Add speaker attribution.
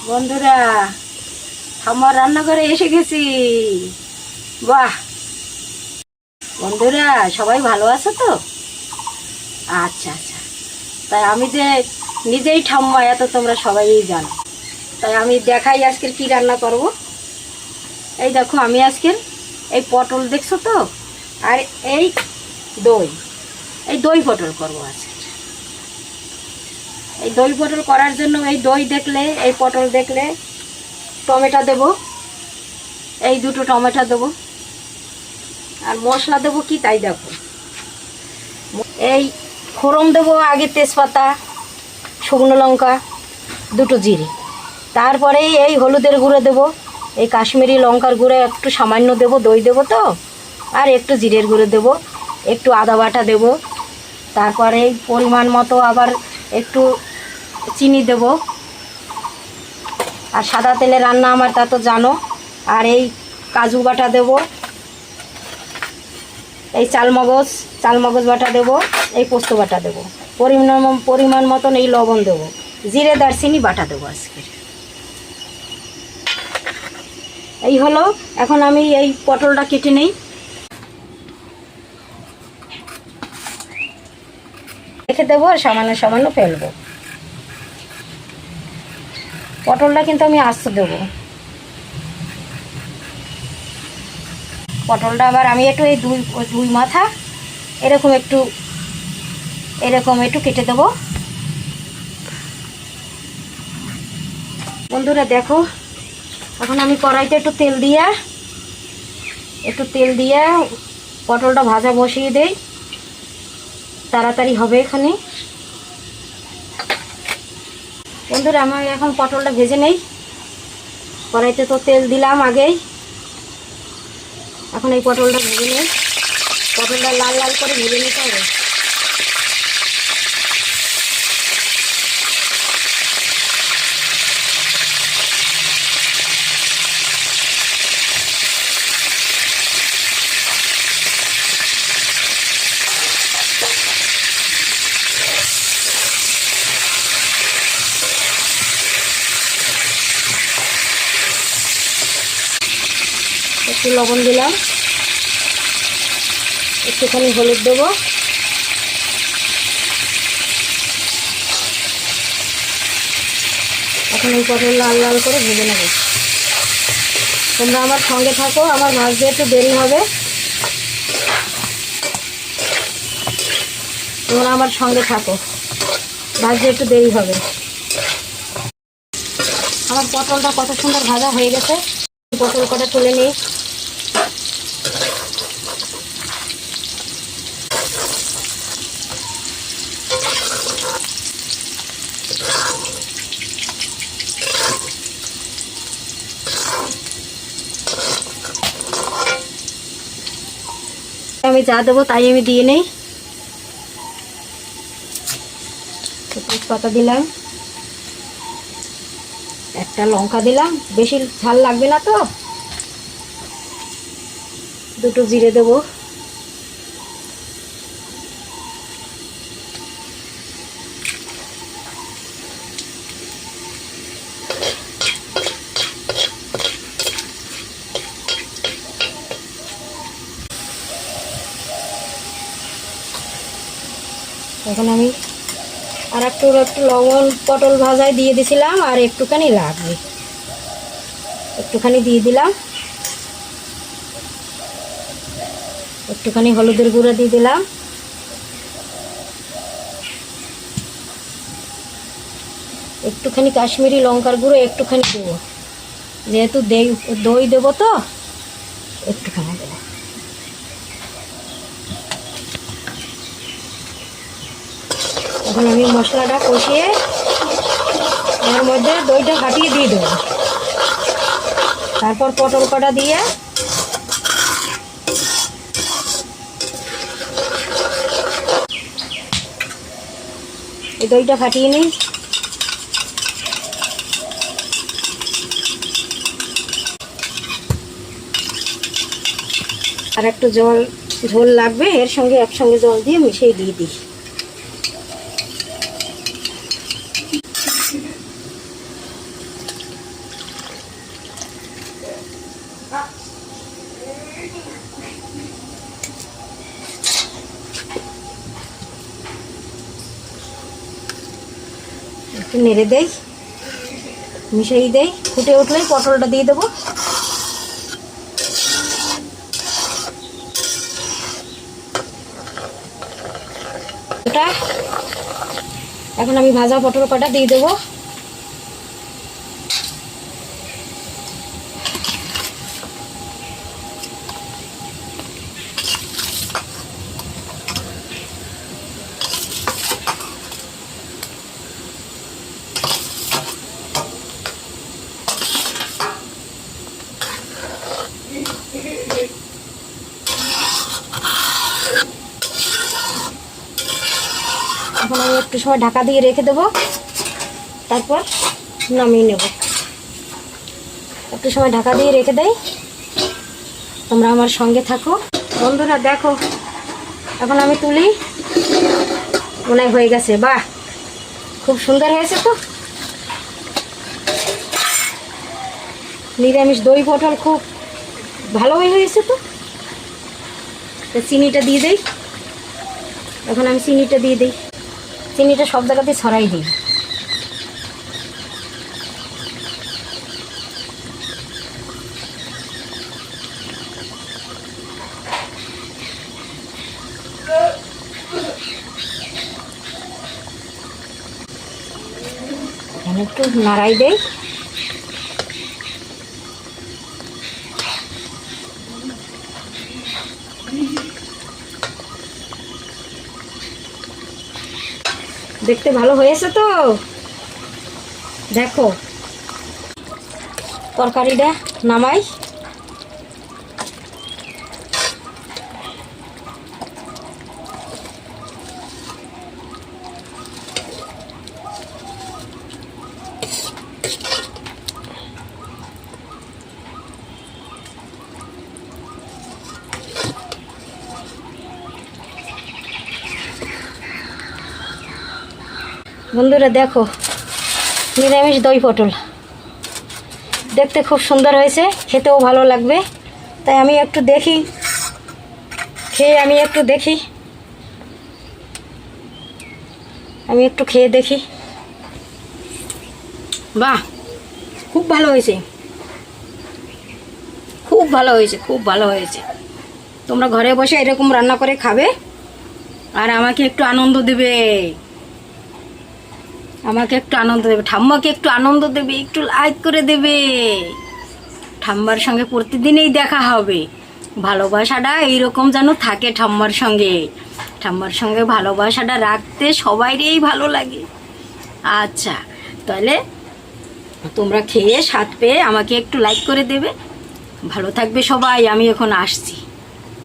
Speaker 1: বন্ধুরা, আমার রান্নাঘরে এসে গেছি। বাহ বন্ধুরা, সবাই ভালো আছো তো? আচ্ছা আচ্ছা। তাই আমি যে নিজেই ঠাম্মা, এত তোমরা সবাই জানো। তাই আমি দেখাই আজকের কি রান্না করব। এই দেখো, আমি আজকের এই পটল দেখছো তো, আর এই দই, এই দই পটল করবো আজকে। এই দই পটল করার জন্য এই দই দেখলে, এই পটল দেখলে টমেটো দেব, এই দুটো টমেটো দেব। আর মশলা দেবো কি তাই দেখো। এই ফোড়ন দেবো আগে, তেজপাতা, শুকনো লঙ্কা, দুটো জিরে। তারপরে এই হলুদের গুঁড়ো দেবো, এই কাশ্মীরি লঙ্কার গুঁড়ো একটু সামান্য দেবো, দই দেবো তো। আর একটু জিরের গুঁড়ো দেবো, একটু আদা বাটা দেবো। তারপরে এই পরিমাণ মতো আবার একটু চিনি দেবো। আর সাদা তেলে রান্না আমার, তা তো জানো। আর এই কাজু বাটা দেবো, এই চালমগজ বাটা দেবো, এই পোস্ত বাটা দেবো। পরিমাণ মতন এই লবণ দেবো, জিরে দারচিনি বাটা দেবো আজকে। এই হলো। এখন আমি এই পটলটা কেটে নেই, রেখে দেবো, আর সামান্য সামান্য ফেলবো। পটলটা কিন্তু আমি আস্ত দেবো। পটলটা আবার আমি একটু এই দুই মাথা এরকম একটু কেটে দেবো। বন্ধুরা দেখো, এখন আমি কড়াইতে একটু তেল দিয়ে পটলটা ভাজা বসিয়ে দেই, তাড়াতাড়ি হবে এখানে। বন্ধুরা, আমি এখন পটলটা ভেজে নেই। কড়াইতে তো তেল দিলাম আগেই। এখন এই পটলটা ভেজে নেই। পটলটা লাল লাল করে ভেজে নিতে হবে। একটু লবণ দিলাম, একটুখানি হলুদ দেবো। এখন এই পটল লাল লাল করে ভেজে নেব। তোমরা আমার সঙ্গে থাকো, আমার ভাজতে একটু দেরি হবে। তোমরা আমার সঙ্গে থাকো, ভাজতে একটু দেরি হবে। আমার পটলটা কত সুন্দর ভাজা হয়ে গেছে। পটল কটা তুলে নিই। আমি যা দেবো তাই আমি দিয়ে নেই। তেজপাতা দিলাম, একটা লঙ্কা দিলাম, বেশি ঝাল লাগবে না তো। দুটো জিরে দেবো। এখন আমি আর একটু লবণ পটল ভাজায় দিয়ে দিছিলাম, আর একটুখানি লাগবে, একটুখানি দিয়ে দিলাম। একটুখানি হলুদের গুঁড়ো দিয়ে দিলাম। একটুখানি কাশ্মীরি লঙ্কার গুঁড়ো একটুখানি দেবো, যেহেতু দই দেবো তো একটুখানি দেবো। এখন আমি মশলাটা কষিয়ে এর মধ্যে দইটা ফাটিয়ে দিয়ে দেবো। তারপর পটল কটা দিয়ে এই দইটা ফাটিয়ে নিই। আর একটু ঝোল লাগবে, এর সঙ্গে একসঙ্গে জল দিয়ে মিশিয়ে দিয়ে দিই। একটু নেড়ে দেই, মিশিয়ে দেই। ফুটে উঠলেই পটলটা দিয়ে দেবো। ওটা এখন আমি ভাজা পটল কটা দিয়ে দেবো। এখন আমি একটু সময় ঢাকা দিয়ে রেখে দেবো, তারপর নামিয়ে নেব। একটু সময় ঢাকা দিয়ে রেখে দেই, তোমরা আমার সঙ্গে থাকো। বন্ধুরা দেখো, এখন আমি তুলি, মনে হয়ে গেছে। বাহ, খুব সুন্দর হয়েছে তো। নিরামিষ দই পটল খুব ভালোই হয়েছে তো। চিনিটা দিয়ে দেই। এখন আমি চিনিটা দিয়ে দিই। চিনিটা সব জায়গাতে ছড়াই দিই। একটু নাড়াই দেই। দেখতে ভালো হয়েছে তো। দেখো, তরকারিটা নামাই। বন্ধুরা দেখো, নিরামিষ দই পটল দেখতে খুব সুন্দর হয়েছে, খেতেও ভালো লাগবে। তাই আমি একটু দেখি, খেয়ে আমি একটু দেখি, আমি একটু খেয়ে দেখি। বাহ, খুব ভালো হয়েছে, খুব ভালো হয়েছে, খুব ভালো হয়েছে। তোমরা ঘরে বসে এরকম রান্না করে খাবে আর আমাকে একটু আনন্দ দেবে, আমাকে একটু আনন্দ দেবে, ঠাম্মাকে একটু আনন্দ দেবে, একটু লাইক করে দেবে। ঠাম্মার সঙ্গে প্রতিদিনই দেখা হবে। ভালোবাসাটা এইরকম যেন থাকে ঠাম্মার সঙ্গে। ঠাম্মার সঙ্গে ভালোবাসাটা রাখতে সবাইরই ভালো লাগে। আচ্ছা, তাহলে তোমরা খেয়ে স্বাদ পেয়ে আমাকে একটু লাইক করে দেবে। ভালো থাকবে সবাই, আমি এখন আসছি।